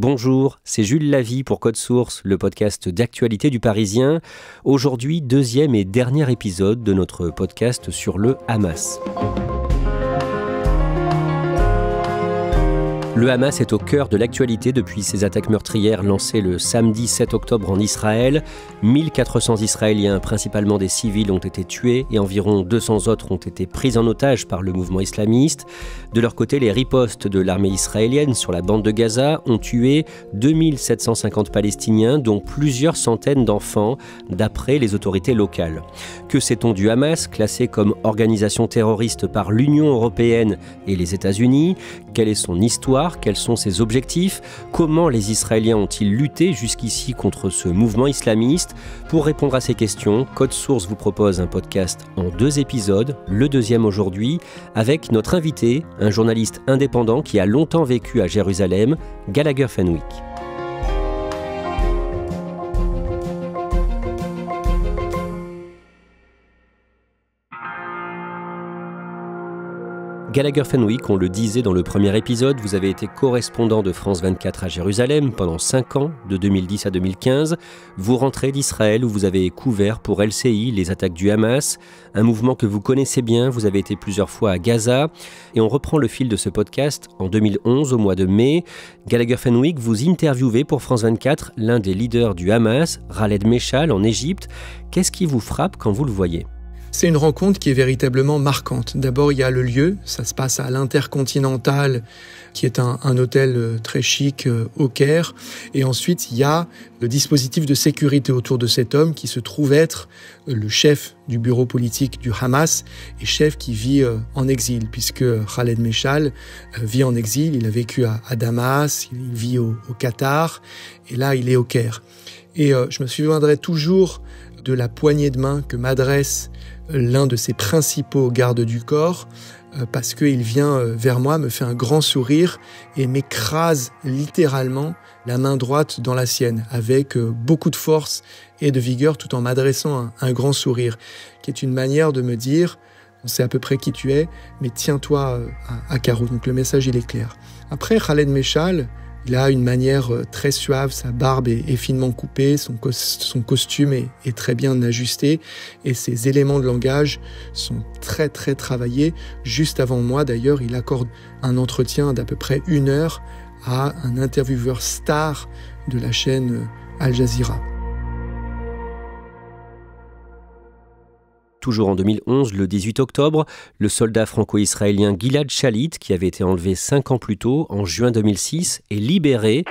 Bonjour, c'est Jules Lavie pour Code Source, le podcast d'actualité du Parisien. Aujourd'hui, deuxième et dernier épisode de notre podcast sur le Hamas. Le Hamas est au cœur de l'actualité depuis ses attaques meurtrières lancées le samedi 7 octobre en Israël. 1400 Israéliens, principalement des civils, ont été tués et environ 200 autres ont été pris en otage par le mouvement islamiste. De leur côté, les ripostes de l'armée israélienne sur la bande de Gaza ont tué 2750 Palestiniens, dont plusieurs centaines d'enfants, d'après les autorités locales. Que sait-on du Hamas, classé comme organisation terroriste par l'Union européenne et les États-Unis ? Quelle est son histoire ? Quels sont ses objectifs ? Comment les Israéliens ont-ils lutté jusqu'ici contre ce mouvement islamiste ? Pour répondre à ces questions, Code Source vous propose un podcast en 2 épisodes, le deuxième aujourd'hui, avec notre invité, un journaliste indépendant qui a longtemps vécu à Jérusalem, Gallagher Fenwick. Gallagher Fenwick, on le disait dans le premier épisode, vous avez été correspondant de France 24 à Jérusalem pendant 5 ans, de 2010 à 2015. Vous rentrez d'Israël où vous avez couvert pour LCI les attaques du Hamas, un mouvement que vous connaissez bien, vous avez été plusieurs fois à Gaza. Et on reprend le fil de ce podcast en 2011, au mois de mai. Gallagher Fenwick, vous interviewez pour France 24 l'un des leaders du Hamas, Khaled Meshal, en Égypte. Qu'est-ce qui vous frappe quand vous le voyez ? C'est une rencontre qui est véritablement marquante. D'abord, il y a le lieu, ça se passe à l'Intercontinental, qui est un hôtel très chic au Caire. Et ensuite, il y a le dispositif de sécurité autour de cet homme qui se trouve être le chef du bureau politique du Hamas et chef qui vit en exil, puisque Khaled Meshal vit en exil. Il a vécu à Damas, il vit au Qatar, et là, il est au Caire. Et je me souviendrai toujours de la poignée de main que m'adresse l'un de ses principaux gardes du corps, parce qu'il vient vers moi, me fait un grand sourire et m'écrase littéralement la main droite dans la sienne, avec beaucoup de force et de vigueur, tout en m'adressant un grand sourire, qui est une manière de me dire « on sait à peu près qui tu es, mais tiens-toi à carreau ». Donc le message, il est clair. Après, Khaled Meshal, il a une manière très suave, sa barbe est finement coupée, son costume est très bien ajusté et ses éléments de langage sont très très travaillés. Juste avant moi d'ailleurs, il accorde un entretien d'à peu près 1 heure à un intervieweur star de la chaîne Al Jazeera. Toujours en 2011, le 18 octobre, le soldat franco-israélien Gilad Shalit, qui avait été enlevé 5 ans plus tôt, en juin 2006, est libéré.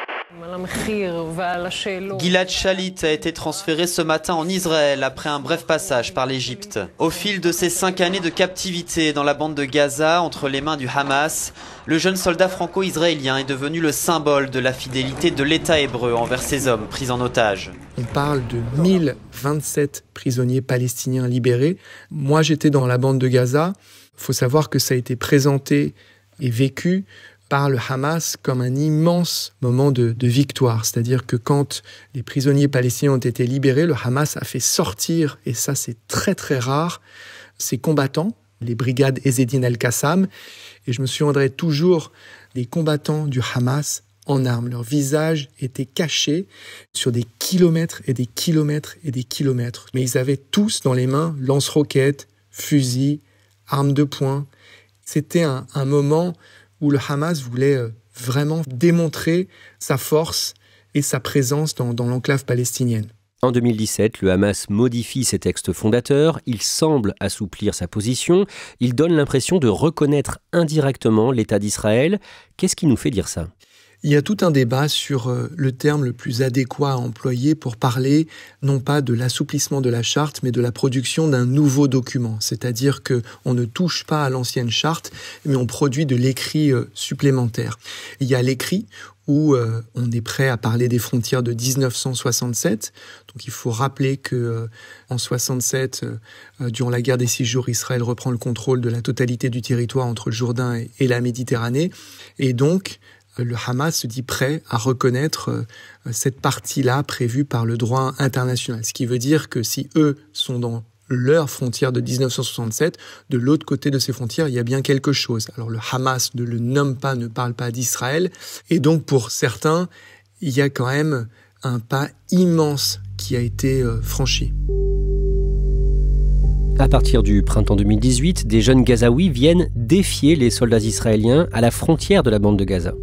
Gilad Shalit a été transféré ce matin en Israël après un bref passage par l'Égypte. Au fil de ses 5 années de captivité dans la bande de Gaza, entre les mains du Hamas, le jeune soldat franco-israélien est devenu le symbole de la fidélité de l'État hébreu envers ses hommes pris en otage. On parle de 1027 prisonniers palestiniens libérés. Moi, j'étais dans la bande de Gaza. Il faut savoir que ça a été présenté et vécu par le Hamas comme un immense moment de victoire. C'est-à-dire que quand les prisonniers palestiniens ont été libérés, le Hamas a fait sortir, et ça c'est très très rare, ses combattants, les brigades Ezzedine El-Qassam. Et je me souviendrai toujours des combattants du Hamas en armes. Leur visage était caché sur des kilomètres et des kilomètres et des kilomètres. Mais ils avaient tous dans les mains lance-roquettes, fusils, armes de poing. C'était un moment où le Hamas voulait vraiment démontrer sa force et sa présence dans l'enclave palestinienne. En 2017, le Hamas modifie ses textes fondateurs, il semble assouplir sa position, il donne l'impression de reconnaître indirectement l'État d'Israël. Qu'est-ce qui nous fait dire ça ? Il y a tout un débat sur le terme le plus adéquat à employer pour parler non pas de l'assouplissement de la charte, mais de la production d'un nouveau document. C'est-à-dire qu'on ne touche pas à l'ancienne charte, mais on produit de l'écrit supplémentaire. Il y a l'écrit où on est prêt à parler des frontières de 1967. Donc il faut rappeler que en 67, durant la guerre des 6 jours, Israël reprend le contrôle de la totalité du territoire entre le Jourdain et la Méditerranée. Et donc, le Hamas se dit prêt à reconnaître cette partie-là prévue par le droit international. Ce qui veut dire que si eux sont dans leurs frontières de 1967, de l'autre côté de ces frontières, il y a bien quelque chose. Alors le Hamas ne le nomme pas, ne parle pas d'Israël. Et donc pour certains, il y a quand même un pas immense qui a été franchi. À partir du printemps 2018, des jeunes Gazaouis viennent défier les soldats israéliens à la frontière de la bande de Gaza.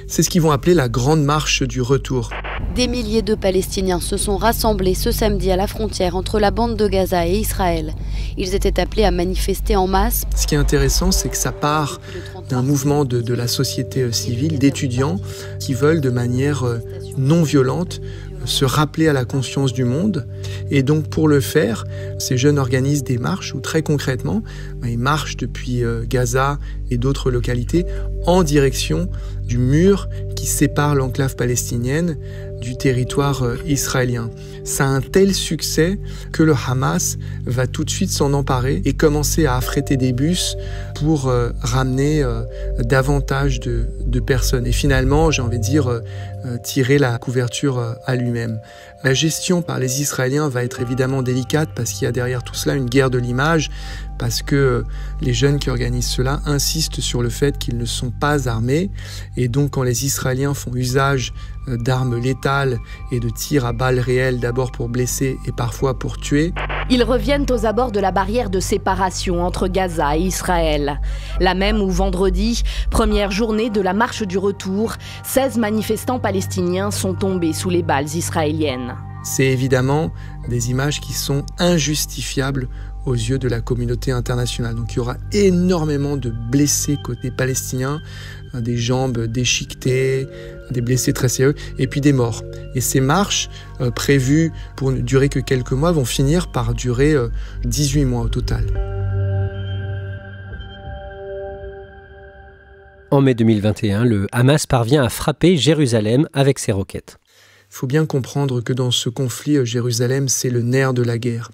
C'est ce qu'ils vont appeler la grande marche du retour. Des milliers de Palestiniens se sont rassemblés ce samedi à la frontière entre la bande de Gaza et Israël. Ils étaient appelés à manifester en masse. Ce qui est intéressant, c'est que ça part d'un mouvement de la société civile, d'étudiants qui veulent de manière non violente se rappeler à la conscience du monde. Et donc pour le faire, ces jeunes organisent des marches où très concrètement, ils marchent depuis Gaza et d'autres localités en direction du mur qui sépare l'enclave palestinienne du territoire israélien. Ça a un tel succès que le Hamas va tout de suite s'en emparer et commencer à affréter des bus pour ramener davantage de personnes. Et finalement, j'ai envie de dire, tirer la couverture à lui-même. La gestion par les Israéliens va être évidemment délicate parce qu'il y a derrière tout cela une guerre de l'image, parce que les jeunes qui organisent cela insistent sur le fait qu'ils ne sont pas armés. Et donc quand les Israéliens font usage d'armes létales et de tirs à balles réelles, d'abord pour blesser et parfois pour tuer. Ils reviennent aux abords de la barrière de séparation entre Gaza et Israël. La même où vendredi, première journée de la marche du retour, 16 manifestants palestiniens sont tombés sous les balles israéliennes. C'est évidemment des images qui sont injustifiables aux yeux de la communauté internationale. Donc il y aura énormément de blessés côté palestinien, des jambes déchiquetées, des blessés très sérieux, et puis des morts. Et ces marches, prévues pour ne durer que quelques mois, vont finir par durer 18 mois au total. En mai 2021, le Hamas parvient à frapper Jérusalem avec ses roquettes. Il faut bien comprendre que dans ce conflit, Jérusalem, c'est le nerf de la guerre.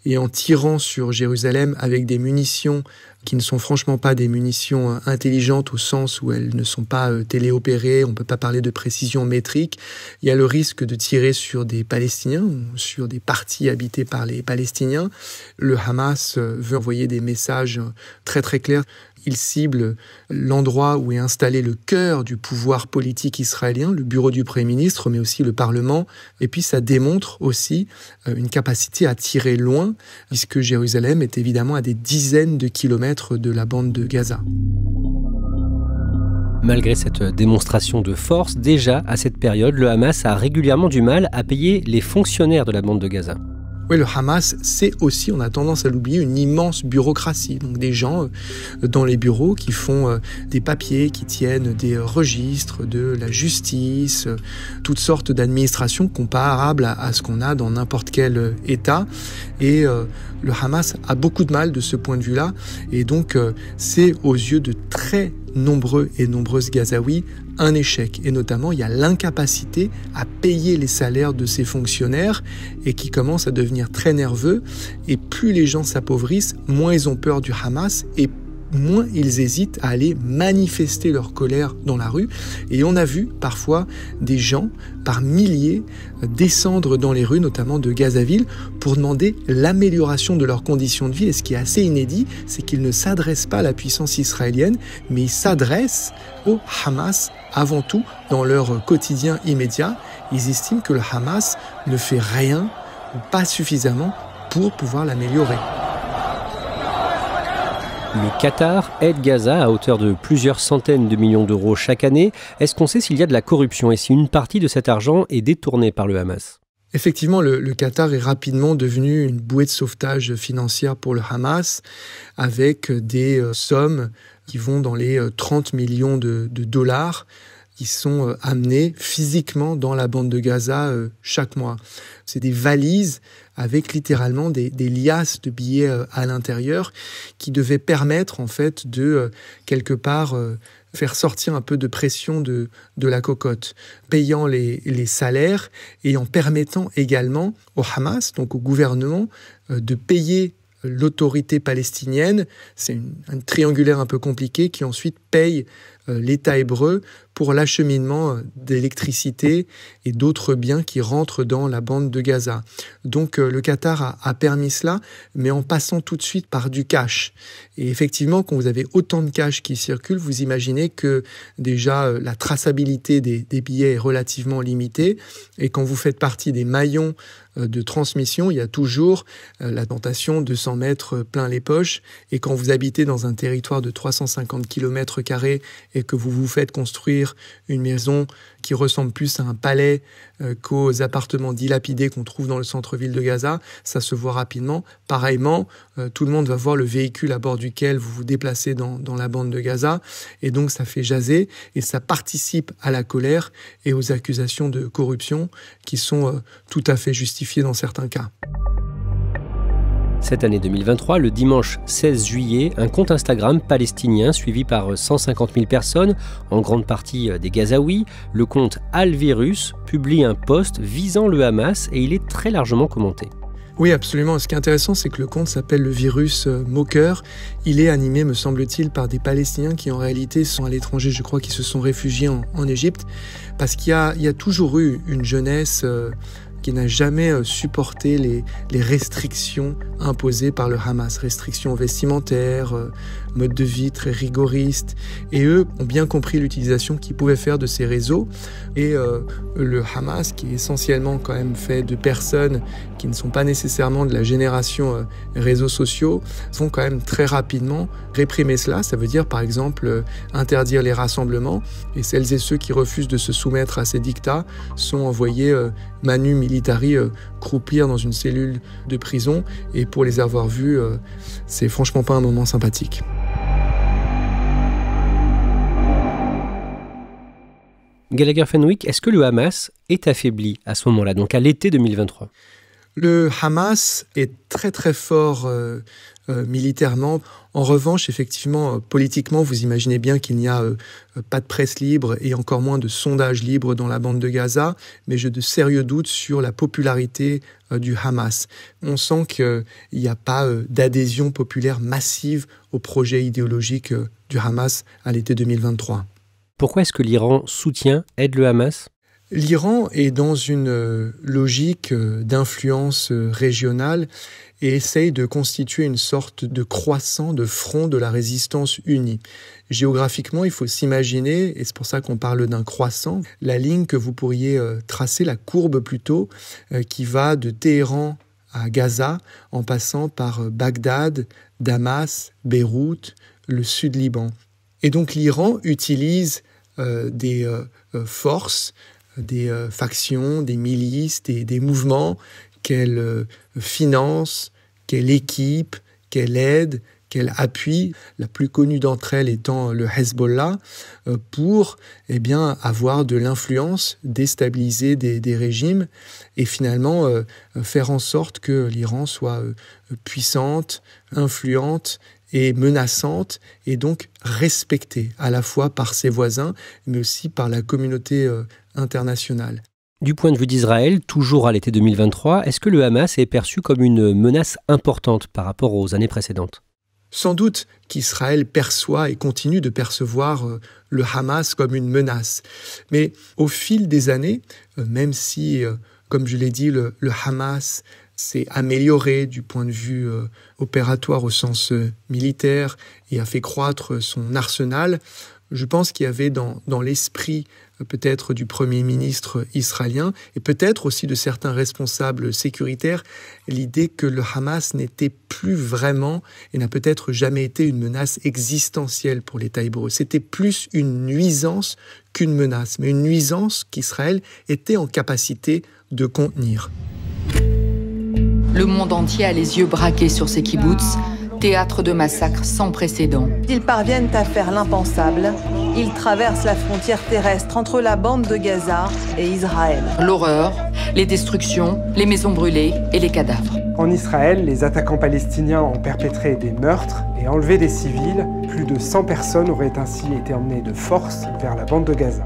Et en tirant sur Jérusalem avec des munitions qui ne sont franchement pas des munitions intelligentes au sens où elles ne sont pas téléopérées, on ne peut pas parler de précision métrique, il y a le risque de tirer sur des Palestiniens, sur des parties habitées par les Palestiniens. Le Hamas veut envoyer des messages très très clairs. Il cible l'endroit où est installé le cœur du pouvoir politique israélien, le bureau du Premier ministre, mais aussi le Parlement. Et puis ça démontre aussi une capacité à tirer loin, puisque Jérusalem est évidemment à des dizaines de kilomètres de la bande de Gaza. Malgré cette démonstration de force, déjà à cette période, le Hamas a régulièrement du mal à payer les fonctionnaires de la bande de Gaza. Oui, le Hamas, c'est aussi, on a tendance à l'oublier, une immense bureaucratie. Donc des gens dans les bureaux qui font des papiers, qui tiennent des registres de la justice, toutes sortes d'administrations comparables à ce qu'on a dans n'importe quel État. Et le Hamas a beaucoup de mal de ce point de vue-là. Et donc, c'est aux yeux de très nombreux et nombreuses Gazaouis un échec. Et notamment, il y a l'incapacité à payer les salaires de ces fonctionnaires et qui commence à devenir très nerveux. Et plus les gens s'appauvrissent, moins ils ont peur du Hamas et moins ils hésitent à aller manifester leur colère dans la rue. Et on a vu parfois des gens par milliers descendre dans les rues, notamment de Gazaville, pour demander l'amélioration de leurs conditions de vie. Et ce qui est assez inédit, c'est qu'ils ne s'adressent pas à la puissance israélienne, mais ils s'adressent au Hamas avant tout dans leur quotidien immédiat. Ils estiment que le Hamas ne fait rien ou pas suffisamment pour pouvoir l'améliorer. Le Qatar aide Gaza à hauteur de plusieurs centaines de millions d'euros chaque année. Est-ce qu'on sait s'il y a de la corruption et si une partie de cet argent est détournée par le Hamas ? Effectivement, le Qatar est rapidement devenu une bouée de sauvetage financière pour le Hamas, avec des sommes qui vont dans les 30 millions de dollars qui sont amenés physiquement dans la bande de Gaza chaque mois. C'est des valises avec littéralement des liasses de billets à l'intérieur qui devaient permettre en fait de quelque part faire sortir un peu de pression de la cocotte, payant les salaires et en permettant également au Hamas, donc au gouvernement, de payer l'autorité palestinienne, c'est un triangulaire un peu compliqué, qui ensuite paye l'État hébreu pour l'acheminement d'électricité et d'autres biens qui rentrent dans la bande de Gaza. Donc le Qatar a permis cela, mais en passant tout de suite par du cash. Et effectivement, quand vous avez autant de cash qui circule, vous imaginez que déjà la traçabilité des billets est relativement limitée. Et quand vous faites partie des maillons de transmission, il y a toujours la tentation de s'en mettre plein les poches. Et quand vous habitez dans un territoire de 350 km² et que vous vous faites construire une maison qui ressemble plus à un palais qu'aux appartements dilapidés qu'on trouve dans le centre-ville de Gaza, ça se voit rapidement. Pareillement, tout le monde va voir le véhicule à bord duquel vous vous déplacez dans la bande de Gaza, et donc ça fait jaser, et ça participe à la colère et aux accusations de corruption qui sont tout à fait justifiées dans certains cas. Cette année 2023, le dimanche 16 juillet, un compte Instagram palestinien suivi par 150 000 personnes, en grande partie des Gazaouis, le compte Al-Virus, publie un post visant le Hamas et il est très largement commenté. Oui, absolument. Ce qui est intéressant, c'est que le compte s'appelle le virus moqueur. Il est animé, me semble-t-il, par des Palestiniens qui, en réalité, sont à l'étranger. Je crois qu'ils se sont réfugiés en Égypte. Parce qu'il y a toujours eu une jeunesse qui n'a jamais supporté les restrictions imposées par le Hamas. Restrictions vestimentaires, mode de vie très rigoriste. Et eux ont bien compris l'utilisation qu'ils pouvaient faire de ces réseaux. Et le Hamas, qui est essentiellement quand même fait de personnes qui ne sont pas nécessairement de la génération réseaux sociaux, vont quand même très rapidement réprimer cela. Ça veut dire par exemple interdire les rassemblements. Et celles et ceux qui refusent de se soumettre à ces dictats sont envoyés manu militari croupir dans une cellule de prison. Et pour les avoir vus, c'est franchement pas un moment sympathique. Gallagher Fenwick, est-ce que le Hamas est affaibli à ce moment-là, donc à l'été 2023 ? Le Hamas est très très fort militairement. En revanche, effectivement, politiquement, vous imaginez bien qu'il n'y a pas de presse libre et encore moins de sondage libre dans la bande de Gaza, mais j'ai de sérieux doutes sur la popularité du Hamas. On sent qu'il n'y a pas d'adhésion populaire massive au projet idéologique du Hamas à l'été 2023. Pourquoi est-ce que l'Iran aide le Hamas ? L'Iran est dans une logique d'influence régionale et essaye de constituer une sorte de croissant de front de la résistance unie. Géographiquement, il faut s'imaginer, et c'est pour ça qu'on parle d'un croissant, la ligne que vous pourriez tracer, la courbe plutôt, qui va de Téhéran à Gaza, en passant par Bagdad, Damas, Beyrouth, le sud Liban. Et donc l'Iran utilise des forces, des factions, des milices, des mouvements qu'elle finance, qu'elle équipe, qu'elle aide, qu'elle appuie, la plus connue d'entre elles étant le Hezbollah, pour avoir de l'influence, déstabiliser des régimes et finalement faire en sorte que l'Iran soit puissante, influente et menaçante, et donc respectée à la fois par ses voisins, mais aussi par la communauté internationale. Du point de vue d'Israël, toujours à l'été 2023, est-ce que le Hamas est perçu comme une menace importante par rapport aux années précédentes ? Sans doute qu'Israël perçoit et continue de percevoir le Hamas comme une menace. Mais au fil des années, même si, comme je l'ai dit, le Hamas s'est amélioré du point de vue opératoire au sens militaire et a fait croître son arsenal, je pense qu'il y avait dans l'esprit peut-être du Premier ministre israélien et peut-être aussi de certains responsables sécuritaires l'idée que le Hamas n'était plus vraiment et n'a peut-être jamais été une menace existentielle pour l'État hébreu. C'était plus une nuisance qu'une menace, mais une nuisance qu'Israël était en capacité de contenir. Le monde entier a les yeux braqués sur ces kibboutz, théâtre de massacres sans précédent. Ils parviennent à faire l'impensable. Ils traversent la frontière terrestre entre la bande de Gaza et Israël. L'horreur, les destructions, les maisons brûlées et les cadavres. En Israël, les attaquants palestiniens ont perpétré des meurtres et enlevé des civils. Plus de 100 personnes auraient ainsi été emmenées de force vers la bande de Gaza.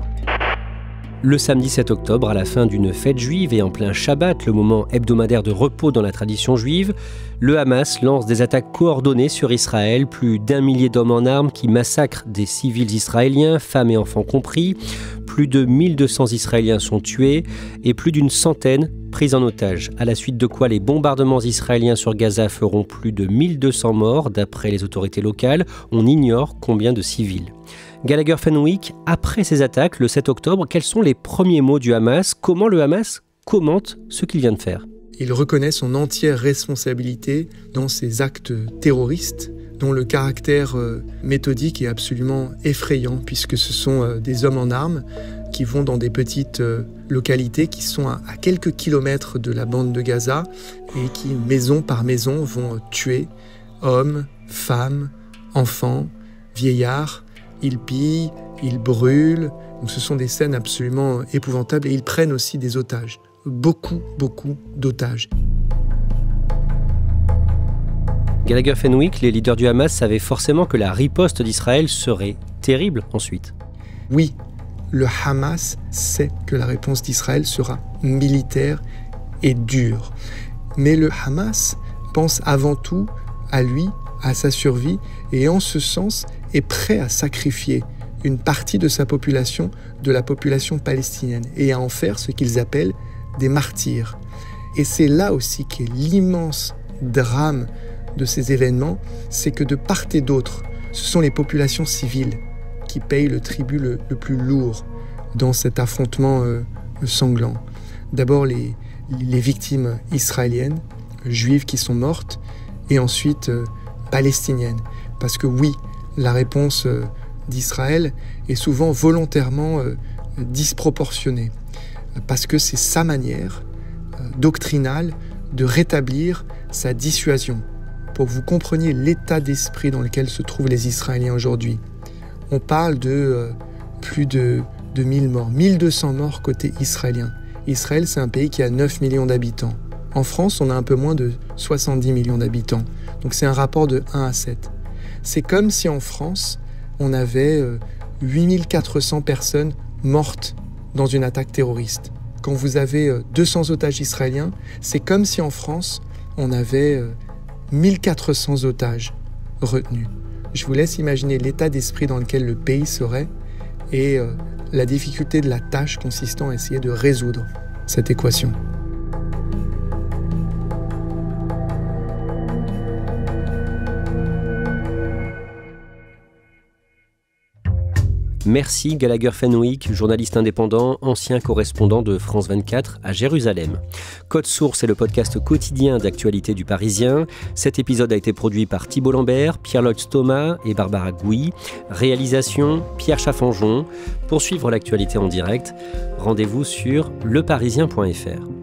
Le samedi 7 octobre, à la fin d'une fête juive et en plein Shabbat, le moment hebdomadaire de repos dans la tradition juive, le Hamas lance des attaques coordonnées sur Israël, plus d'1 millier d'hommes en armes qui massacrent des civils israéliens, femmes et enfants compris. Plus de 1200 Israéliens sont tués et plus d'une centaine pris en otage, à la suite de quoi les bombardements israéliens sur Gaza feront plus de 1200 morts, d'après les autorités locales. On ignore combien de civils. Gallagher Fenwick, après ces attaques, le 7 octobre, quels sont les premiers mots du Hamas? Comment le Hamas commente ce qu'il vient de faire? Il reconnaît son entière responsabilité dans ces actes terroristes, dont le caractère méthodique est absolument effrayant, puisque ce sont des hommes en armes qui vont dans des petites localités qui sont à quelques kilomètres de la bande de Gaza et qui, maison par maison, vont tuer hommes, femmes, enfants, vieillards. Ils pillent, ils brûlent. Donc ce sont des scènes absolument épouvantables et ils prennent aussi des otages. Beaucoup d'otages. Gallagher Fenwick, les leaders du Hamas savaient forcément que la riposte d'Israël serait terrible ensuite. Oui, le Hamas sait que la réponse d'Israël sera militaire et dure. Mais le Hamas pense avant tout à lui, à sa survie, et en ce sens est prêt à sacrifier une partie de sa population, de la population palestinienne, et à en faire ce qu'ils appellent des martyrs. Et c'est là aussi qu'est l'immense drame de ces événements, c'est que de part et d'autre, ce sont les populations civiles qui payent le tribut le plus lourd dans cet affrontement sanglant. D'abord les victimes israéliennes, juives qui sont mortes, et ensuite palestiniennes. Parce que oui, la réponse d'Israël est souvent volontairement disproportionnée, parce que c'est sa manière doctrinale de rétablir sa dissuasion. Pour que vous compreniez l'état d'esprit dans lequel se trouvent les Israéliens aujourd'hui, on parle de plus de 1000 morts, 1200 morts côté israélien. Israël, c'est un pays qui a 9 millions d'habitants. En France, on a un peu moins de 70 millions d'habitants. Donc c'est un rapport de 1 à 7. C'est comme si en France, on avait 8400 personnes mortes dans une attaque terroriste. Quand vous avez 200 otages israéliens, c'est comme si en France, on avait 1400 otages retenus. Je vous laisse imaginer l'état d'esprit dans lequel le pays serait et la difficulté de la tâche consistant à essayer de résoudre cette équation. Merci Gallagher Fenwick, journaliste indépendant, ancien correspondant de France 24 à Jérusalem. Code Source est le podcast quotidien d'actualité du Parisien. Cet épisode a été produit par Thibault Lambert, Pierre-Lloyd Thomas et Barbara Gouy. Réalisation, Pierre Chaffanjon. Pour suivre l'actualité en direct, rendez-vous sur leparisien.fr.